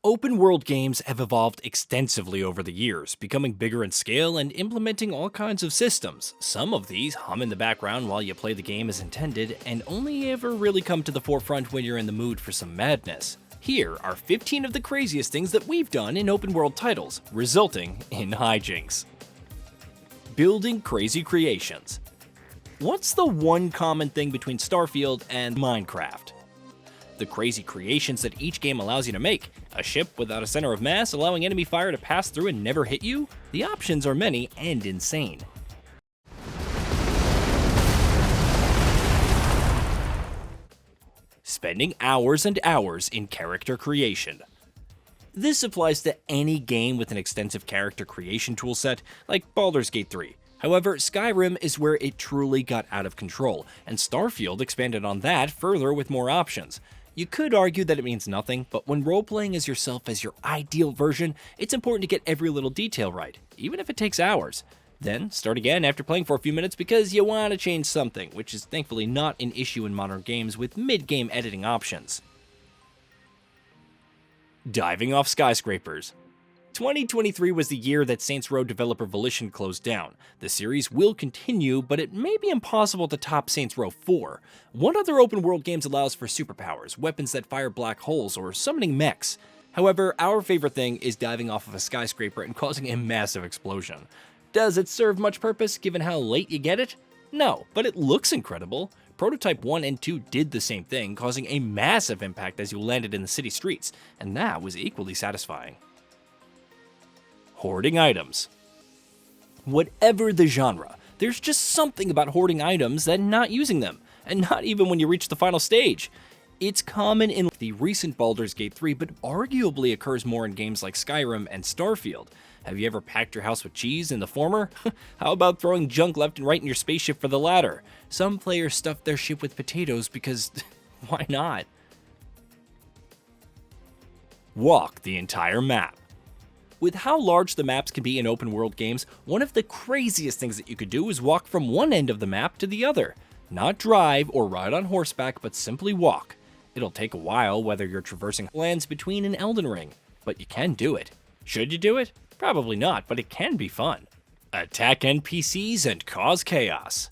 Open world games have evolved extensively over the years, becoming bigger in scale and implementing all kinds of systems. Some of these hum in the background while you play the game as intended, and only ever really come to the forefront when you're in the mood for some madness. Here are 15 of the craziest things that we've done in open world titles, resulting in hijinks. Building crazy creations. What's the one common thing between Starfield and Minecraft? The crazy creations that each game allows you to make. A ship without a center of mass allowing enemy fire to pass through and never hit you? The options are many and insane. Spending hours and hours in character creation. This applies to any game with an extensive character creation toolset, like Baldur's Gate 3. However, Skyrim is where it truly got out of control, and Starfield expanded on that further with more options. You could argue that it means nothing, but when role-playing as yourself as your ideal version, it's important to get every little detail right, even if it takes hours. Then, start again after playing for a few minutes because you want to change something, which is thankfully not an issue in modern games with mid-game editing options. Diving off skyscrapers. 2023 was the year that Saints Row developer Volition closed down. The series will continue, but it may be impossible to top Saints Row 4. What other open world games allows for superpowers, weapons that fire black holes, or summoning mechs? However, our favorite thing is diving off of a skyscraper and causing a massive explosion. Does it serve much purpose given how late you get it? No, but it looks incredible. Prototype 1 and 2 did the same thing, causing a massive impact as you landed in the city streets, and that was equally satisfying. Hoarding items. Whatever the genre, there's just something about hoarding items than not using them, and not even when you reach the final stage. It's common in the recent Baldur's Gate 3, but arguably occurs more in games like Skyrim and Starfield. Have you ever packed your house with cheese in the former? How about throwing junk left and right in your spaceship for the latter? Some players stuff their ship with potatoes because why not? Walk the entire map. With how large the maps can be in open world games, one of the craziest things that you could do is walk from one end of the map to the other. Not drive or ride on horseback, but simply walk. It'll take a while whether you're traversing lands between an Elden Ring, but you can do it. Should you do it? Probably not, but it can be fun. Attack NPCs and cause chaos.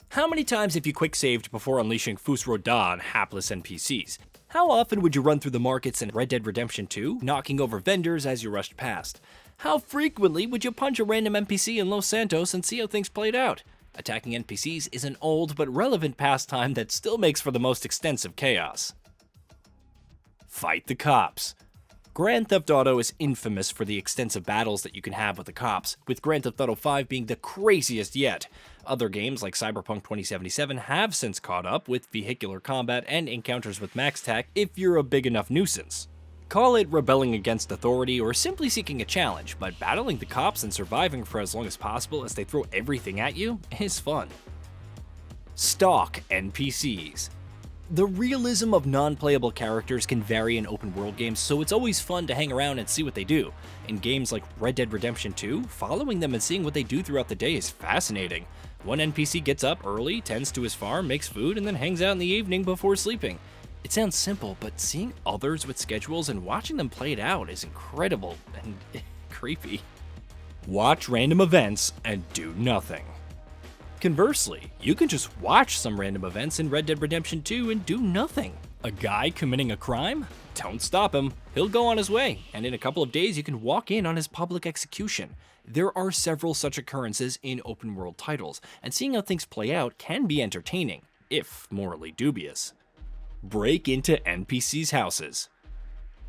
How many times have you quick saved before unleashing Fus Roda on hapless NPCs? How often would you run through the markets in Red Dead Redemption 2, knocking over vendors as you rushed past? How frequently would you punch a random NPC in Los Santos and see how things played out? Attacking NPCs is an old but relevant pastime that still makes for the most extensive chaos. Fight the cops. Grand Theft Auto is infamous for the extensive battles that you can have with the cops, with Grand Theft Auto 5 being the craziest yet. Other games like Cyberpunk 2077 have since caught up with vehicular combat and encounters with max tac if you're a big enough nuisance. Call it rebelling against authority or simply seeking a challenge, but battling the cops and surviving for as long as possible as they throw everything at you is fun. Stalk NPCs. The realism of non-playable characters can vary in open-world games, so it's always fun to hang around and see what they do. In games like Red Dead Redemption 2, following them and seeing what they do throughout the day is fascinating. One NPC gets up early, tends to his farm, makes food, and then hangs out in the evening before sleeping. It sounds simple, but seeing others with schedules and watching them play it out is incredible and creepy. Watch random events and do nothing. Conversely, you can just watch some random events in Red Dead Redemption 2 and do nothing. A guy committing a crime? Don't stop him. He'll go on his way, and in a couple of days you can walk in on his public execution. There are several such occurrences in open world titles, and seeing how things play out can be entertaining, if morally dubious. Break into NPCs' houses.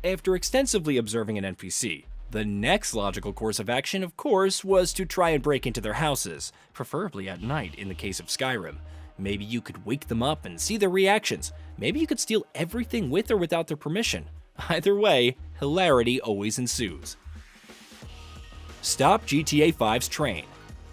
After extensively observing an NPC, the next logical course of action, of course, was to try and break into their houses, preferably at night in the case of Skyrim. Maybe you could wake them up and see their reactions. Maybe you could steal everything with or without their permission. Either way, hilarity always ensues. Stop GTA 5's train.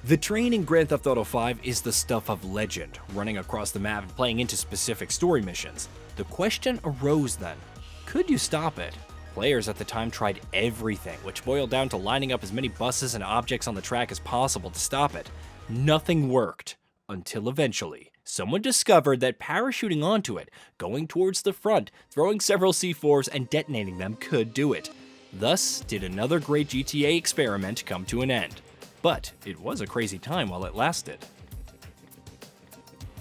The train in Grand Theft Auto 5 is the stuff of legend, running across the map and playing into specific story missions. The question arose then, could you stop it? Players at the time tried everything, which boiled down to lining up as many buses and objects on the track as possible to stop it. Nothing worked, until eventually, someone discovered that parachuting onto it, going towards the front, throwing several C4s and detonating them could do it. Thus did another great GTA experiment come to an end. But it was a crazy time while it lasted.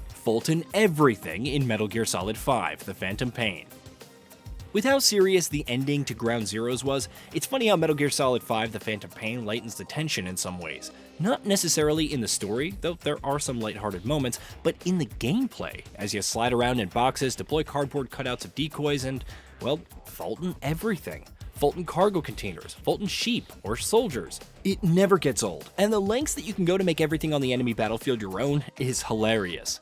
Fling Everything in Metal Gear Solid 5: The Phantom Pain. With how serious the ending to Ground Zeroes was, it's funny how Metal Gear Solid 5: The Phantom Pain lightens the tension in some ways. Not necessarily in the story, though there are some lighthearted moments, but in the gameplay, as you slide around in boxes, deploy cardboard cutouts of decoys, and, well, Fling Everything. Fling cargo containers, Fling sheep, or soldiers. It never gets old, and the lengths that you can go to make everything on the enemy battlefield your own is hilarious.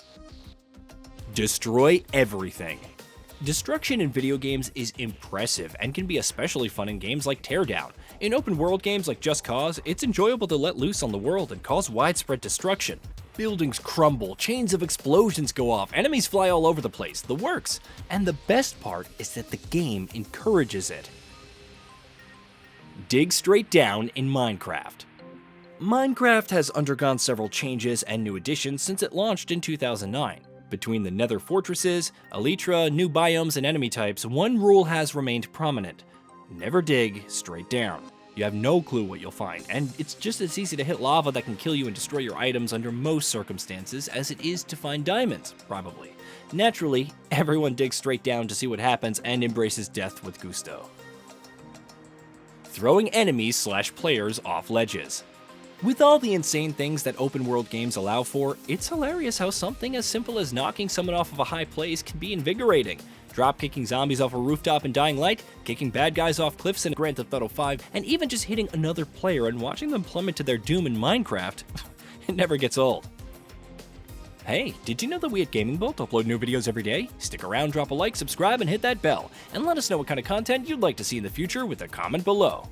Destroy everything. Destruction in video games is impressive and can be especially fun in games like Teardown. In open world games like Just Cause, it's enjoyable to let loose on the world and cause widespread destruction. Buildings crumble, chains of explosions go off, enemies fly all over the place, the works. And the best part is that the game encourages it. Dig straight down in Minecraft. Minecraft has undergone several changes and new additions since it launched in 2009. Between the nether fortresses, elytra, new biomes, and enemy types, one rule has remained prominent. Never dig straight down. You have no clue what you'll find, and it's just as easy to hit lava that can kill you and destroy your items under most circumstances as it is to find diamonds, probably. Naturally, everyone digs straight down to see what happens and embraces death with gusto. Throwing enemies/players off ledges. With all the insane things that open world games allow for, it's hilarious how something as simple as knocking someone off of a high place can be invigorating. Drop-kicking zombies off a rooftop in Dying Light, kicking bad guys off cliffs in Grand Theft Auto 5, and even just hitting another player and watching them plummet to their doom in Minecraft, it never gets old. Hey, did you know that we at GamingBolt upload new videos every day? Stick around, drop a like, subscribe, and hit that bell, and let us know what kind of content you'd like to see in the future with a comment below.